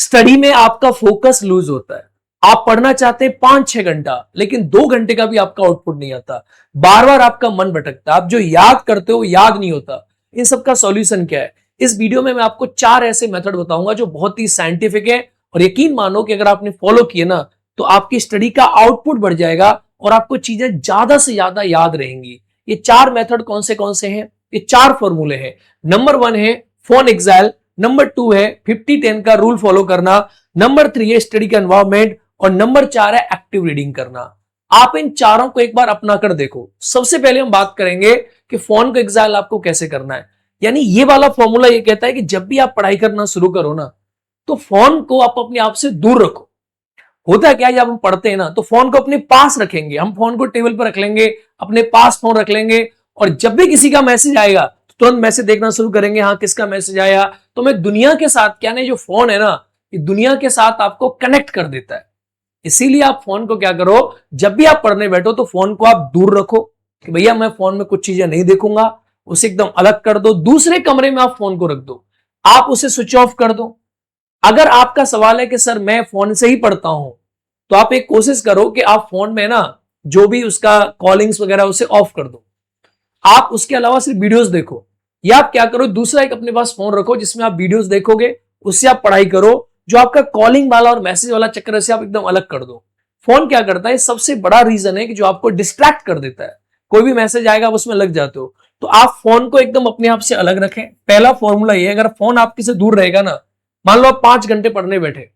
Study में आपका focus lose होता है। आप पढ़ना चाहते हैं 5-6 घंटा, लेकिन 2 घंटे का भी आपका आउटपुट नहीं आता, बार बार आपका मन भटकता है, आप जो याद करते हो याद नहीं होता। इन सब का सॉल्यूशन क्या है? इस वीडियो में मैं आपको 4 ऐसे मेथड बताऊंगा जो बहुत ही साइंटिफिक है, और यकीन मानो कि अगर आपने फॉलो किए ना तो आपकी स्टडी का आउटपुट बढ़ जाएगा और आपको चीजें ज्यादा से ज्यादा याद रहेंगी। ये 4 मेथड कौन से हैं? ये 4 फॉर्मूले हैं। नंबर 1 है फोन एग्जाइल, नंबर 2 है 50-10 का रूल फॉलो करना, नंबर 3 है स्टडी का एनवायरमेंट, और नंबर 4 है एक्टिव रीडिंग करना। आप इन चारों को एक बार अपना कर देखो। सबसे पहले हम बात करेंगे कि फोन को एग्जाइल आपको कैसे करना है। यानी ये वाला फॉर्मूला ये कहता है कि जब भी आप पढ़ाई करना शुरू करो ना, तो फोन को आप अपने आप से दूर रखो। होता क्या है, जब हम पढ़ते हैं ना तो फोन को अपने पास रखेंगे, हम फोन को टेबल पर रख लेंगे, अपने पास फोन रख लेंगे, और जब भी किसी का मैसेज आएगा तो तुरंत मैसेज देखना शुरू करेंगे, हाँ किसका मैसेज आया। तो मैं दुनिया के साथ क्या नहीं, जो फोन है ना ये दुनिया के साथ आपको कनेक्ट कर देता है। इसीलिए आप फोन को क्या करो, जब भी आप पढ़ने बैठो तो फोन को आप दूर रखो कि भैया मैं फोन में कुछ चीजें नहीं देखूंगा, उसे एकदम अलग कर दो, दूसरे कमरे में आप फोन को रख दो, आप उसे स्विच ऑफ कर दो। अगर आपका सवाल है कि सर मैं फोन से ही पढ़ता हूं, तो आप एक कोशिश करो कि आप फोन में ना जो भी उसका कॉलिंग्स वगैरह उसे ऑफ कर दो, आप उसके अलावा सिर्फ वीडियोस देखो। या आप क्या करो, दूसरा एक अपने पास फोन रखो जिसमें आप वीडियोस देखोगे, उससे आप पढ़ाई करो। जो आपका कॉलिंग वाला और मैसेज वाला चक्कर है, आप एकदम अलग कर दो। फोन क्या करता है, सबसे बड़ा रीजन है कि जो आपको डिस्ट्रैक्ट कर देता है। कोई भी मैसेज आएगा आप उसमें लग जाते हो, तो आप फोन को एकदम अपने आप से अलग रखें। पहला फॉर्मूला ये, अगर फोन आपके से दूर रहेगा ना, मान लो आप 5 घंटे पढ़ने बैठे,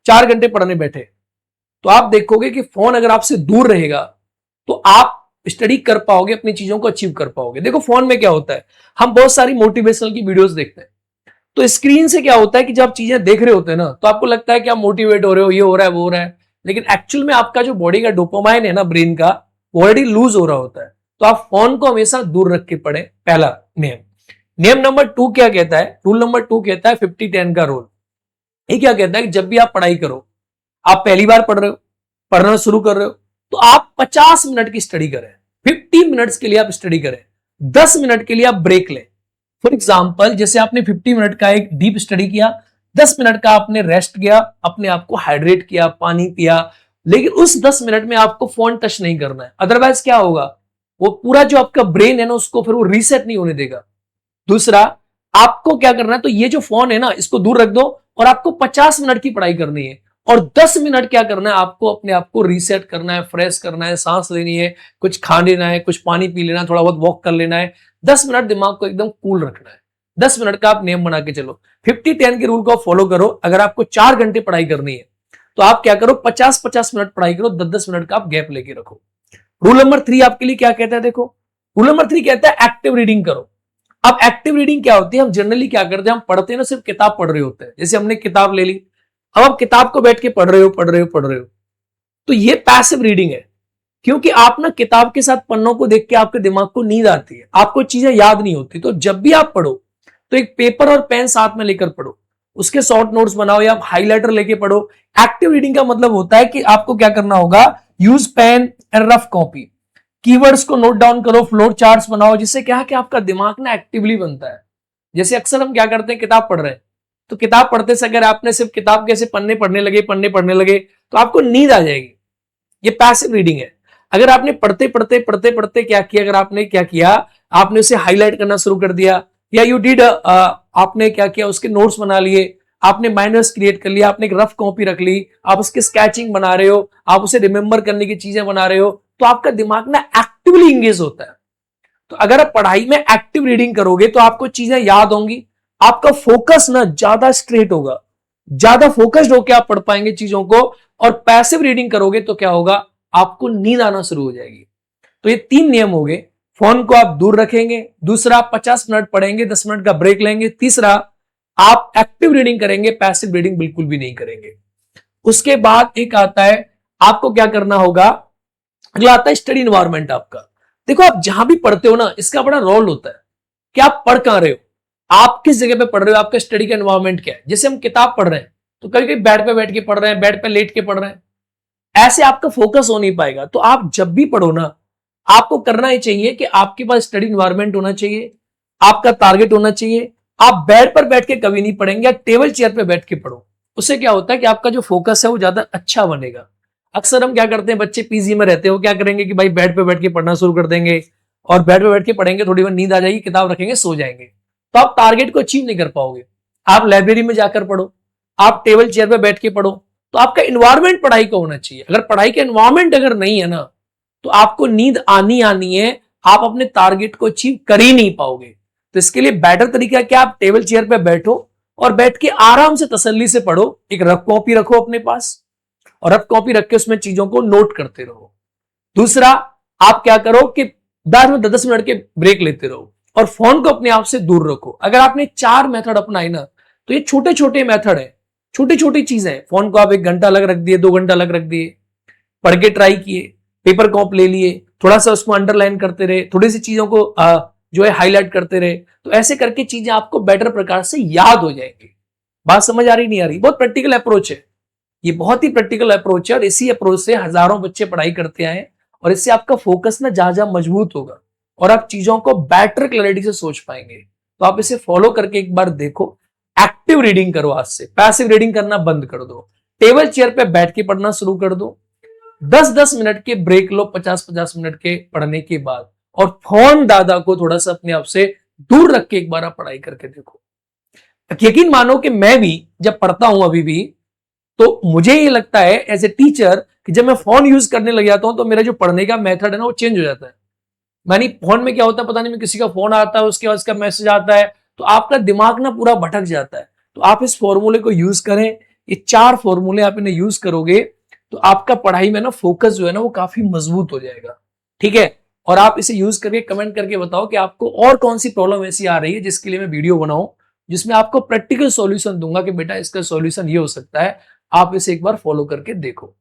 4 घंटे पढ़ने बैठे, तो आप देखोगे कि फोन अगर आपसे दूर रहेगा तो आप स्टडी कर पाओगे, अपनी चीजों को अचीव कर पाओगे। देखो फोन में क्या होता है, हम बहुत सारी मोटिवेशनल की वीडियोस देखते हैं, तो स्क्रीन से क्या होता है कि जब आप चीजें देख रहे होते हैं ना तो आपको लगता है कि आप मोटिवेट हो रहे हो, ये हो रहा है वो हो रहा है, लेकिन एक्चुअल में आपका जो बॉडी का डोपामाइन है ना, ब्रेन का, वो ऑलरेडी लूज हो रहा होता है। तो आप फोन को हमेशा दूर रख के पढ़े, पहला नियम। नियम नंबर 2 क्या कहता है, रूल नंबर 2 कहता है 50-10 का रूल। ये क्या कहता है कि जब भी आप पढ़ाई करो, आप पहली बार पढ़ रहे हो, पढ़ना शुरू कर रहे हो, तो आप 50 मिनट की स्टडी करें, 50 मिनट्स के लिए आप स्टडी करें, 10 मिनट के लिए आप ब्रेक लें। फॉर एग्जाम्पल, जैसे आपने 50 मिनट का एक डीप स्टडी किया, 10 मिनट का आपने रेस्ट किया, अपने आप को हाइड्रेट किया, पानी पिया, लेकिन उस 10 मिनट में आपको फोन टच नहीं करना है। अदरवाइज क्या होगा, वो पूरा जो आपका ब्रेन है ना उसको फिर वो रीसेट नहीं होने देगा। दूसरा, आपको क्या करना है, तो ये जो फोन है ना इसको दूर रख दो, और आपको 50 मिनट की पढ़ाई करनी है, और 10 मिनट क्या करना है, आपको अपने आप को रीसेट करना है, फ्रेश करना है, सांस लेनी है, कुछ खा लेना है, कुछ पानी पी लेना, थोड़ा बहुत वॉक कर लेना है। 10 मिनट दिमाग को एकदम कूल रखना है। 10 मिनट का आप नियम बना के चलो, 50-10 के रूल को फॉलो करो। अगर आपको 4 घंटे पढ़ाई करनी है तो आप क्या करो, 50-50 मिनट पढ़ाई करो, 10-10 मिनट का आप गैप लेके रखो। रूल नंबर 3 आपके लिए क्या कहता है, देखो रूल नंबर 3 कहता है एक्टिव रीडिंग करो। अब एक्टिव रीडिंग क्या होती है, हम जनरली क्या करते हैं, हम पढ़ते हैं ना, सिर्फ किताब पढ़ रहे होते हैं। जैसे हमने किताब ले ली, अब आप किताब को बैठ के पढ़ रहे हो, तो ये पैसिव रीडिंग है। क्योंकि आप ना किताब के साथ पन्नों को देख के आपके दिमाग को नींद आती है, आपको चीजें याद नहीं होती। तो जब भी आप पढ़ो तो एक पेपर और पेन साथ में लेकर पढ़ो, उसके शॉर्ट नोट्स बनाओ या आप हाइलाइटर लेके पढ़ो। एक्टिव रीडिंग का मतलब होता है कि आपको क्या करना होगा, use pen and rough copy, keywords को नोट डाउन करो, फ्लोर चार्ट्स बनाओ, जिससे क्या है कि आपका दिमाग ना एक्टिवली बनता है। जैसे अक्सर हम क्या करते हैं, किताब पढ़ रहे हैं, तो किताब पढ़ते से अगर आपने सिर्फ किताब के ऐसे पन्ने पढ़ने लगे तो आपको नींद आ जाएगी। ये पैसिव रीडिंग है। अगर आपने पढ़ते क्या किया, अगर आपने क्या किया, आपने उसे हाईलाइट करना शुरू कर दिया, या यू डिड आपने क्या किया, उसके नोट्स बना लिए, आपने माइनर्स क्रिएट कर लिया, आपने एक रफ कॉपी रख ली, आप उसके स्केचिंग बना रहे हो, आप उसे रिमेंबर करने की चीजें बना रहे हो, तो आपका दिमाग ना एक्टिवली इंगेज होता है। तो अगर आप पढ़ाई में एक्टिव रीडिंग करोगे तो आपको चीजें याद होंगी, आपका फोकस ना ज्यादा स्ट्रेट होगा, ज्यादा फोकस्ड होकर आप पढ़ पाएंगे चीजों को। और पैसिव रीडिंग करोगे तो क्या होगा, आपको नींद आना शुरू हो जाएगी। तो ये 3 नियम हो गए। फोन को आप दूर रखेंगे, दूसरा 50 मिनट पढ़ेंगे, 10 मिनट का ब्रेक लेंगे, तीसरा आप एक्टिव रीडिंग करेंगे, पैसिव रीडिंग बिल्कुल भी नहीं करेंगे। उसके बाद एक आता है, आपको क्या करना होगा, अगला आता है स्टडी इन्वायरमेंट आपका। देखो आप जहां भी पढ़ते हो ना, इसका बड़ा रोल होता है कि आप पढ़ कहां रहे हो, आप किस जगह पे पढ़ रहे हो, आपका स्टडी का एनवायरमेंट क्या है। जैसे हम किताब पढ़ रहे हैं तो कभी कभी बेड पे बैठ के पढ़ रहे हैं, बेड पे लेट के पढ़ रहे हैं, ऐसे आपका फोकस हो नहीं पाएगा। तो आप जब भी पढ़ो ना, आपको करना ही चाहिए कि आपके पास स्टडी इन्वायरमेंट होना चाहिए, आपका टारगेट होना चाहिए। आप बेड पर बैठ के कभी नहीं पढ़ेंगे, टेबल चेयर पे बैठ के पढ़ो। उससे क्या होता है कि आपका जो फोकस है वो ज्यादा अच्छा बनेगा। अक्सर हम क्या करते हैं, बच्चे पीजी में रहते हो, क्या करेंगे कि भाई बेड पे बैठ के पढ़ना शुरू कर देंगे, और बेड पे बैठ के पढ़ेंगे, थोड़ी देर नींद आ जाएगी, किताब रखेंगे, सो जाएंगे। तो आप टारगेट को अचीव नहीं कर पाओगे। आप लाइब्रेरी में जाकर पढ़ो, आप टेबल चेयर पे बैठ के पढ़ो। तो आपका इन्वायरमेंट पढ़ाई का होना चाहिए। अगर पढ़ाई का इन्वायरमेंट अगर नहीं है ना, तो आपको नींद आनी आनी है, आप अपने टारगेट को अचीव कर ही नहीं पाओगे। तो इसके लिए बेटर तरीका क्या, आप टेबल चेयर पे बैठो और बैठ के आराम से तसल्ली से पढ़ो। एक रफ कॉपी रखो अपने पास, और रफ कॉपी रख के उसमें चीजों को नोट करते रहो। दूसरा, आप क्या करो कि 10 मिनट के ब्रेक लेते रहो, और फोन को अपने आप से दूर रखो। अगर आपने 4 मेथड अपनाए ना, तो ये छोटे छोटे मेथड है, छोटी छोटी चीजें। फोन को आप 1 घंटा अलग रख दिए, 2 घंटा अलग रख दिए, पढ़ के ट्राई किए, पेपर कॉप ले लिए, थोड़ा सा उसको अंडरलाइन करते रहे, थोड़ी सी चीजों को जो है हाईलाइट करते रहे। तो ऐसे करके चीजें आपको बेटर प्रकार से याद हो जाएंगी। बात समझ आ रही नहीं आ रही? बहुत प्रैक्टिकल अप्रोच है ये, बहुत ही प्रैक्टिकल अप्रोच है, और इसी अप्रोच से हजारों बच्चे पढ़ाई करते आए, और इससे आपका फोकस ना जहां जहां मजबूत होगा, और आप चीजों को बेटर क्लैरिटी से सोच पाएंगे। तो आप इसे फॉलो करके एक बार देखो। एक्टिव रीडिंग करो, आज से पैसिव रीडिंग करना बंद कर दो। टेबल चेयर पे बैठ के पढ़ना शुरू कर दो। 10-10 मिनट के ब्रेक लो 50-50 मिनट के पढ़ने के बाद, और फोन दादा को थोड़ा सा अपने आप से दूर रख के एक बार आप पढ़ाई करके देखो। यकीन मानो कि मैं भी जब पढ़ता हूं अभी भी, तो मुझे ये लगता है एज ए टीचर कि जब मैं फोन यूज करने लग जाता हूं, तो मेरा जो पढ़ने का मेथड है ना, वो चेंज हो जाता है। मानी फोन में क्या होता है पता नहीं, मैं किसी का फोन आता है, उसके बाद उसका मैसेज आता है, तो आपका दिमाग ना पूरा भटक जाता है। तो आप इस फॉर्मूले को यूज करें। ये 4 फॉर्मूले आप इन्हें यूज करोगे, तो आपका पढ़ाई में ना फोकस जो है ना, वो काफी मजबूत हो जाएगा। ठीक है? और आप इसे यूज करके कमेंट करके बताओ कि आपको और कौन सी प्रॉब्लम ऐसी आ रही है जिसके लिए मैं वीडियो बनाऊं, जिसमें आपको प्रैक्टिकल सॉल्यूशन दूंगा कि बेटा इसका सॉल्यूशन ये हो सकता है। आप इसे एक बार फॉलो करके देखो।